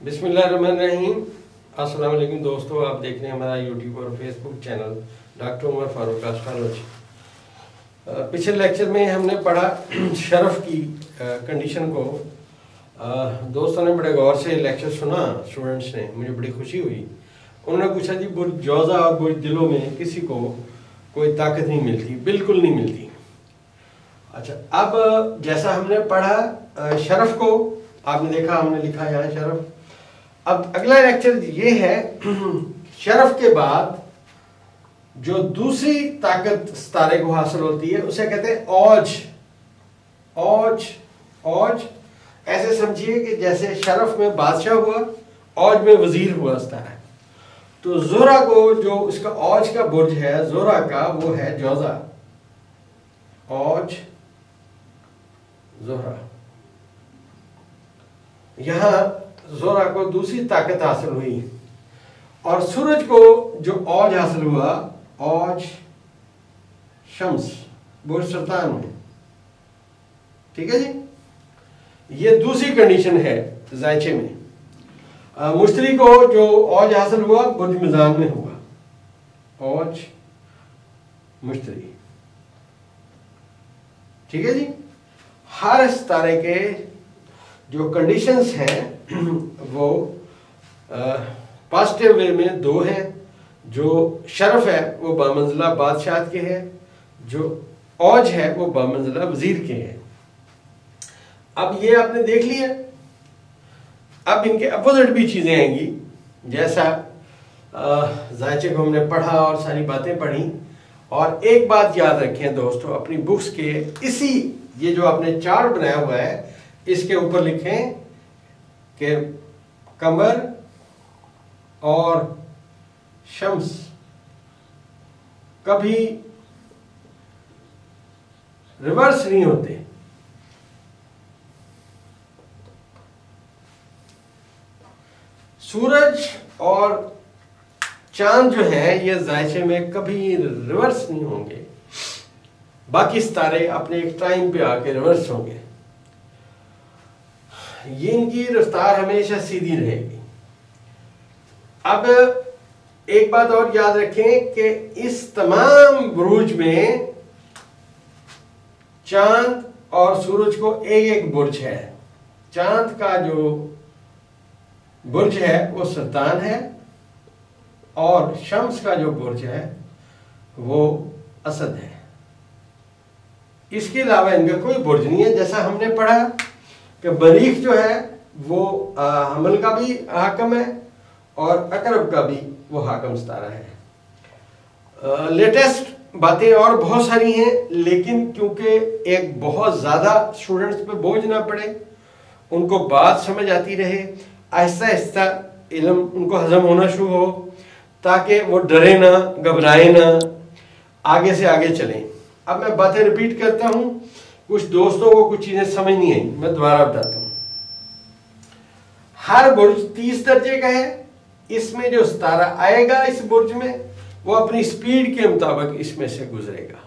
बिस्मिल्लाहिर्रहमानिर्रहीम। अस्सलाम वालेकुम दोस्तों, आप देख रहे हैं हमारा यूट्यूब और Facebook channel doctor Umar Farooq astrology. पिछले लेक्चर में हमने पढ़ा शरफ की कंडीशन को। दोस्तों ने बड़े गौर से लेक्चर सुना, स्टूडेंट्स ने, मुझे बड़ी खुशी हुई। उन्होंने पूछा जी बुर्ज जौज़ा और बुर्ज दिलों में किसी को कोई ताकत नहीं मिलती, बिल्कुल नहीं मिलती। अच्छा, अब जैसा हमने पढ़ा शरफ को, आपने देखा हमने लिखा यहाँ शरफ। अब अगला लेक्चर ये है शरफ के बाद जो दूसरी ताकत सितारे को हासिल होती है उसे कहते हैं औज। औज औज ऐसे समझिए कि जैसे शरफ में बादशाह हुआ, औज में वजीर हुआ सितारा। तो जोहरा को जो उसका औज का बुर्ज है जोहरा का, वो है जौजा। औज जोहरा, यहां जोहरा को दूसरी ताकत हासिल हुई। और सूरज को जो औज हासिल हुआ, औज शम्स, बुर्ज सरतान में। ठीक है जी, ये दूसरी कंडीशन है जायचे में। मुश्तरी को जो औज हासिल हुआ बुर्ज मिजान में हुआ, औज मुश्तरी। ठीक है जी, हर सितारे के जो कंडीशंस हैं वो पॉजिटिव वे में दो हैं। जो शरफ है वो बामंजिला बादशाह के है, जो औज है वो बामंजिला वजीर के है। अब ये आपने देख लिया। अब इनके अपोजिट भी चीजें आएंगी, जैसा जायचे को हमने पढ़ा और सारी बातें पढ़ी। और एक बात याद रखें दोस्तों, अपनी बुक्स के इसी ये जो आपने चार्ट बनाया हुआ है इसके ऊपर लिखें कि कमर और शम्स कभी रिवर्स नहीं होते। सूरज और चांद जो है ये जायचे में कभी रिवर्स नहीं होंगे। बाकी सितारे अपने एक टाइम पे आके रिवर्स होंगे। ये इनकी रफ्तार हमेशा सीधी रहेगी। अब एक बात और याद रखें कि इस तमाम बुर्ज में चांद और सूरज को एक एक बुर्ज है। चांद का जो बुर्ज है वो सरतान है और शम्स का जो बुर्ज है वो असद है। इसके अलावा इनका कोई बुर्ज नहीं है। जैसा हमने पढ़ा कि मरीख जो है वो हमल का भी हाकम है और अकरब का भी वो हाकम सितारा है। लेटेस्ट बातें और बहुत सारी हैं, लेकिन क्योंकि एक बहुत ज़्यादा स्टूडेंट्स पे बोझ ना पड़े, उनको बात समझ आती रहे, आहिस्ता आहिस्ता इल्म उनको हजम होना शुरू हो, ताकि वो डरे ना, घबराए ना, आगे से आगे चलें। अब मैं बातें रिपीट करता हूँ, कुछ दोस्तों को कुछ चीजें समझ नहीं आई, मैं दोबारा बताता हूँ। हर बुर्ज 30 दर्जे का है। इसमें जो सितारा आएगा इस बुर्ज में वो अपनी स्पीड के मुताबिक इसमें से गुजरेगा।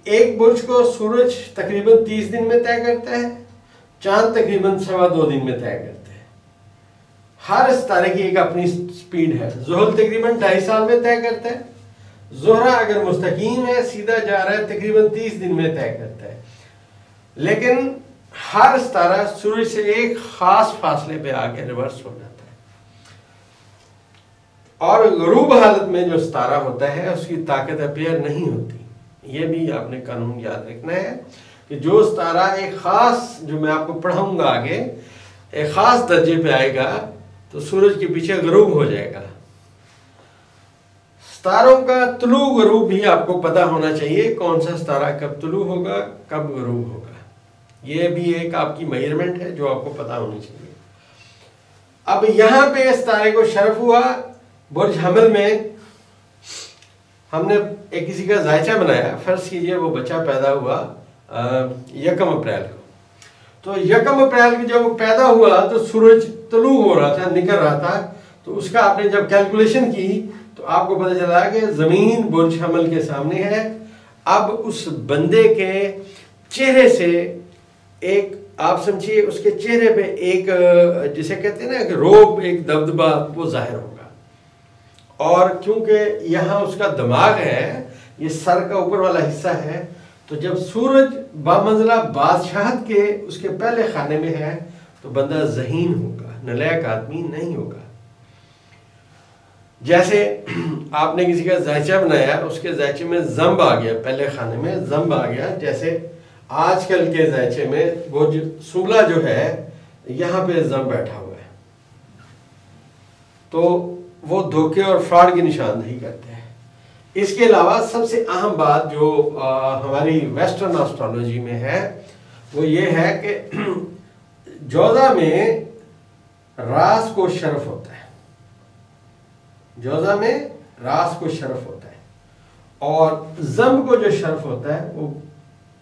एक बुर्ज को सूरज तकरीबन 30 दिन में तय करता है, चांद तकरीबन 2.25 दिन में तय करते हैं। हर सितारे की एक अपनी स्पीड है। ज़ुहल तकरीबन 2.5 साल में तय करता है। ज़ोहरा अगर मुस्तकीम है, सीधा जा रहा है, तकरीबन 30 दिन में तय करता है। लेकिन हर सितारा सूरज से एक खास फासले पे आके रिवर्स हो जाता है। और गुरूब हालत में जो सितारा होता है उसकी ताकत अपीयर नहीं होती। ये भी आपने कानून याद रखना है कि जो सितारा एक खास, जो मैं आपको पढ़ाऊंगा आगे, एक खास दर्जे पे आएगा तो सूरज के पीछे गुरूब हो जाएगा। सितारों का तुलू गुरूब भी आपको पता होना चाहिए, कौन सा सितारा कब तुलू होगा, कब गुरूब होगा। ये भी एक आपकी मेजरमेंट है जो आपको पता होनी चाहिए। अब यहां पे सितारे को शरफ हुआ बुर्ज हमल में। हमने एक किसी का जायचा बनाया, फर्ज कीजिए वो बच्चा पैदा हुआ 1 अप्रैल को। तो 1 अप्रैल को जब वो पैदा हुआ तो सूरज तलू हो रहा था, निकल रहा था, तो उसका आपने जब कैलकुलेशन की तो आपको पता चला कि जमीन बुर्ज हमल के सामने है। अब उस बंदे के चेहरे से एक, आप समझिए उसके चेहरे पे एक, जिसे कहते हैं ना कि रोब, एक दबदबा वो जाहिर होगा। और क्योंकि यहाँ उसका दिमाग है, ये सर का ऊपर वाला हिस्सा है, तो जब सूरज बामंजिला बादशाहत के उसके पहले खाने में है तो बंदा ज़हीन होगा, नलायक आदमी नहीं होगा। जैसे आपने किसी का जायचा बनाया, उसके जायचे में जंब आ गया, पहले खाने में जंब आ गया, जैसे आजकल के जायचे में वो जो सुगला जो है यहाँ पे जंब बैठा हुआ है, तो वो धोखे और फ्रॉड की निशानदेही करते हैं। इसके अलावा सबसे अहम बात जो हमारी वेस्टर्न एस्ट्रोलॉजी में है वो ये है कि जोजा में रास को शरफ होता है, जोजा में रास को शरफ होता है, और जंब को जो शरफ होता है वो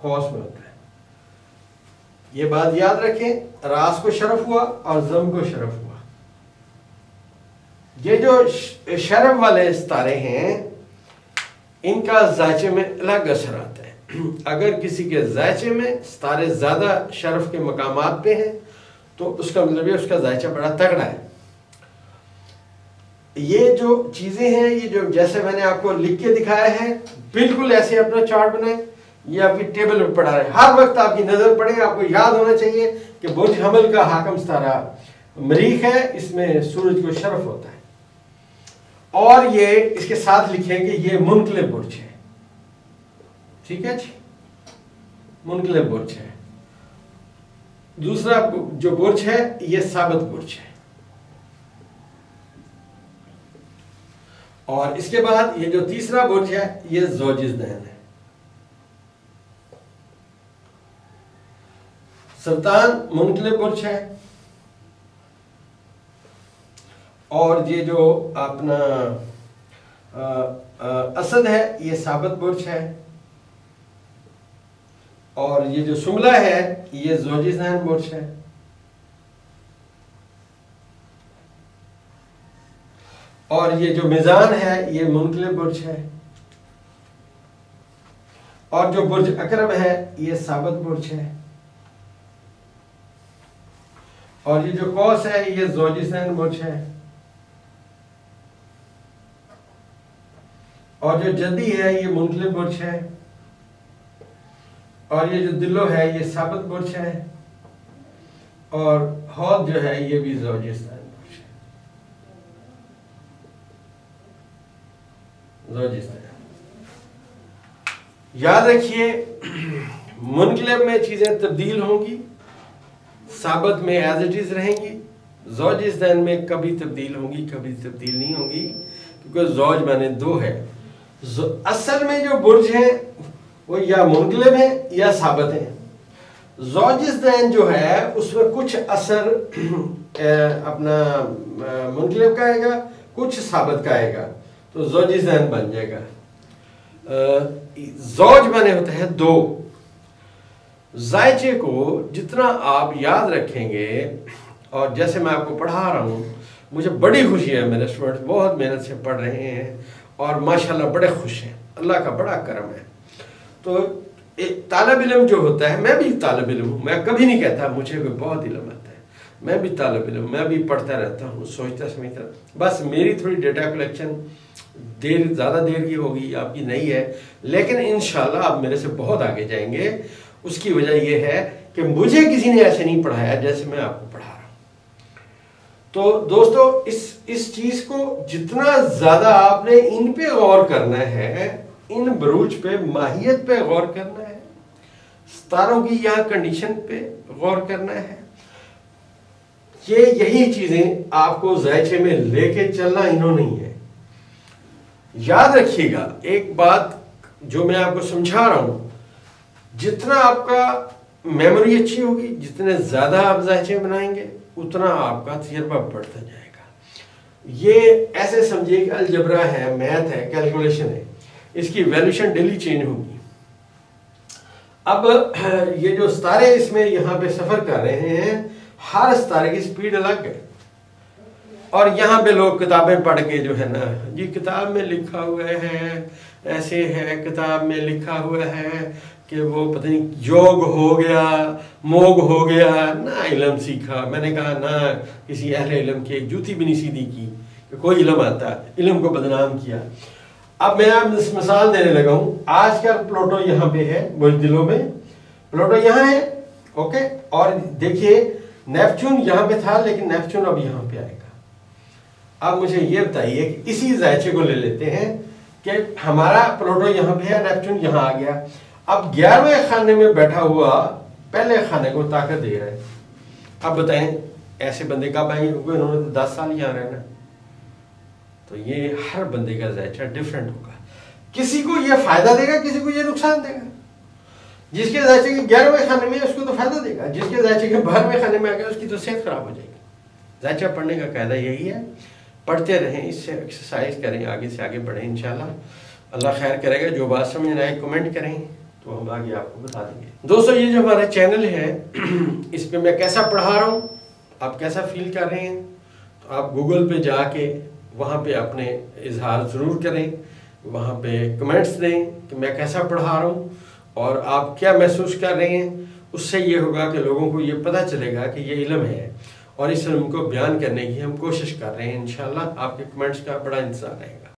कौस में होता है। ये बात याद रखें, रास को शरफ हुआ और जंब को शरफ हुआ। ये जो शरफ वाले सितारे हैं इनका जायचे में अलग असर आता है। अगर किसी के जायचे में सितारे ज्यादा शरफ के मकामात पे हैं तो उसका मतलब ये उसका जायचा बड़ा तगड़ा है। ये जो चीजें हैं, ये जो जैसे मैंने आपको लिख के दिखाया है, बिल्कुल ऐसे अपना चार्ट बनाए, ये आपकी टेबल पे पड़ा रहे, हर वक्त आपकी नजर पड़े। आपको याद होना चाहिए कि बुर्ज हमल का हाकम सितारा मरीख है, इसमें सूरज को शरफ होता है, और ये इसके साथ लिखेंगे ये मुनकलिब बुर्ज है। ठीक है जी, मुनकलिब बुर्ज है। दूसरा जो बुर्ज है ये साबित बुर्ज है, और इसके बाद ये जो तीसरा बुर्ज है ये ज़ोजिज़दैन है। सरतान मुनकलिब बुर्ज है, और ये जो अपना असद है ये साबित बुर्ज है, और ये जो शुमला है ये ज़ोजिज़दैन बुर्ज है, और ये जो मिजान है ये मुनकलिब बुर्ज है, और जो बुर्ज अकरब है ये साबित बुर्ज है, और ये जो कौस है ये ज़ोजिज़दैन बुर्ज है, और जो जदी है ये मुनकलिब बुर्ज है, और ये जो दिलो है ये साबित बुर्ज है, और हौद जो है ये भी ज़ोजिज़दैन बुर्ज है। ज़ोजिज़दैन याद रखिए, मुनकलिब में चीजें तब्दील होंगी, साबित में एज इट इज रहेंगी, ज़ोजिज़दैन में कभी तब्दील होंगी कभी तब्दील नहीं होंगी, क्योंकि ज़ौज माने दो है। असल में जो बुर्ज है वो या मुनकलिब है या साबित है। ज़ोजिज़दैन जो है उसमें कुछ असर अपना मुनकलिब का आएगा, कुछ साबित का आएगा, तो ज़ोजिज़दैन बन जाएगा। ज़ौज माने होता है दो। जायचे को जितना आप याद रखेंगे, और जैसे मैं आपको पढ़ा रहा हूँ, मुझे बड़ी खुशी है, मेरे स्टूडेंट्स बहुत मेहनत से पढ़ रहे हैं और माशाल्लाह बड़े खुश हैं, अल्लाह का बड़ा करम है। तो एक तालिब इल्म जो होता है, मैं भी तालिब इल्म हूँ, मैं कभी नहीं कहता मुझे कोई बहुत इल्म आता है, मैं भी तालिब इल्म, मैं भी पढ़ता रहता हूँ, सोचता समझता, बस मेरी थोड़ी डेटा कलेक्शन ज़्यादा देर की होगी, आपकी नहीं है, लेकिन इंशाल्लाह आप मेरे से बहुत आगे जाएंगे। उसकी वजह यह है कि मुझे किसी ने ऐसे नहीं पढ़ाया जैसे मैं आपको पढ़ा रहा हूँ। तो दोस्तों इस चीज़ को जितना ज़्यादा आपने इन पे गौर करना है, इन बुरूज पे, माहियत पे गौर करना है, सितारों की यहाँ कंडीशन पे गौर करना है, यही चीज़ें आपको जायचे में लेके चलना इन्होंने ही है। याद रखिएगा एक बात जो मैं आपको समझा रहा हूं, जितना आपका मेमोरी अच्छी होगी, जितने ज्यादा आप जायचे बनाएंगे, उतना आपका तजर्बा बढ़ता जाएगा। ये ऐसे समझिए कि अलजबरा है, मैथ है, कैलकुलेशन है, इसकी वैल्यूशन डेली चेंज होगी। अब ये जो सितारे इसमें यहाँ पे सफर कर रहे हैं, हर सितारे की स्पीड अलग है। और यहाँ पे लोग किताबें पढ़ के जो है ना, जी किताब में लिखा हुआ है, ऐसे है, किताब में लिखा हुआ है कि वो पता नहीं योग हो गया, मोग हो गया, ना इल्म सीखा। मैंने कहा ना किसी अहले इल्म की एक जूती भी नहीं सीधी की कि कोई इल्म आता, इल्म को बदनाम किया। अब मैं आप मिसाल देने लगा हूँ। आजकल प्लूटो यहाँ पे है, बुज़दिलों में प्लूटो यहाँ है, ओके। और देखिए नेपच्यून यहाँ पे था, लेकिन नेपच्यून अब यहाँ पे आएगा। अब मुझे ये बताइए कि इसी ज़ायचे को ले लेते हैं कि हमारा प्लूटो यहाँ पे है, नेपच्यून यहाँ आ गया। अब 11वें खाने में बैठा हुआ पहले खाने को ताकत दे रहा है। अब बताएं ऐसे बंदे कब आएंगे, क्योंकि उन्होंने तो 10 साल यहाँ रहना। तो ये हर बंदे का ज़ायचा डिफरेंट होगा, किसी को ये फायदा देगा, किसी को ये नुकसान देगा। जिसके ज़ायचे के 11वें खाने में उसको तो फायदा देगा, जिसके ज़ायचे के 12वें खाने में आ गया उसकी तो सेहत खराब हो जाएगी। ज़ायचा पढ़ने का कायदा यही है, पढ़ते रहें, इससे एक्सरसाइज करें, आगे से आगे बढ़ें। इंशाल्लाह अल्लाह खैर करेगा। जो बात समझ ना आए कमेंट करें तो हम आगे आपको बता देंगे। दोस्तों ये जो हमारा चैनल है इस पे मैं कैसा पढ़ा रहा हूँ, आप कैसा फील कर रहे हैं, तो आप गूगल पे जाके वहाँ पे अपने इजहार ज़रूर करें, वहाँ पे कमेंट्स दें कि मैं कैसा पढ़ा रहा हूँ और आप क्या महसूस कर रहे हैं। उससे ये होगा कि लोगों को ये पता चलेगा कि ये इल्म है और इस इल्म को बयान करने की हम कोशिश कर रहे हैं। इंशाल्लाह आपके कमेंट्स का बड़ा इंतज़ार रहेगा।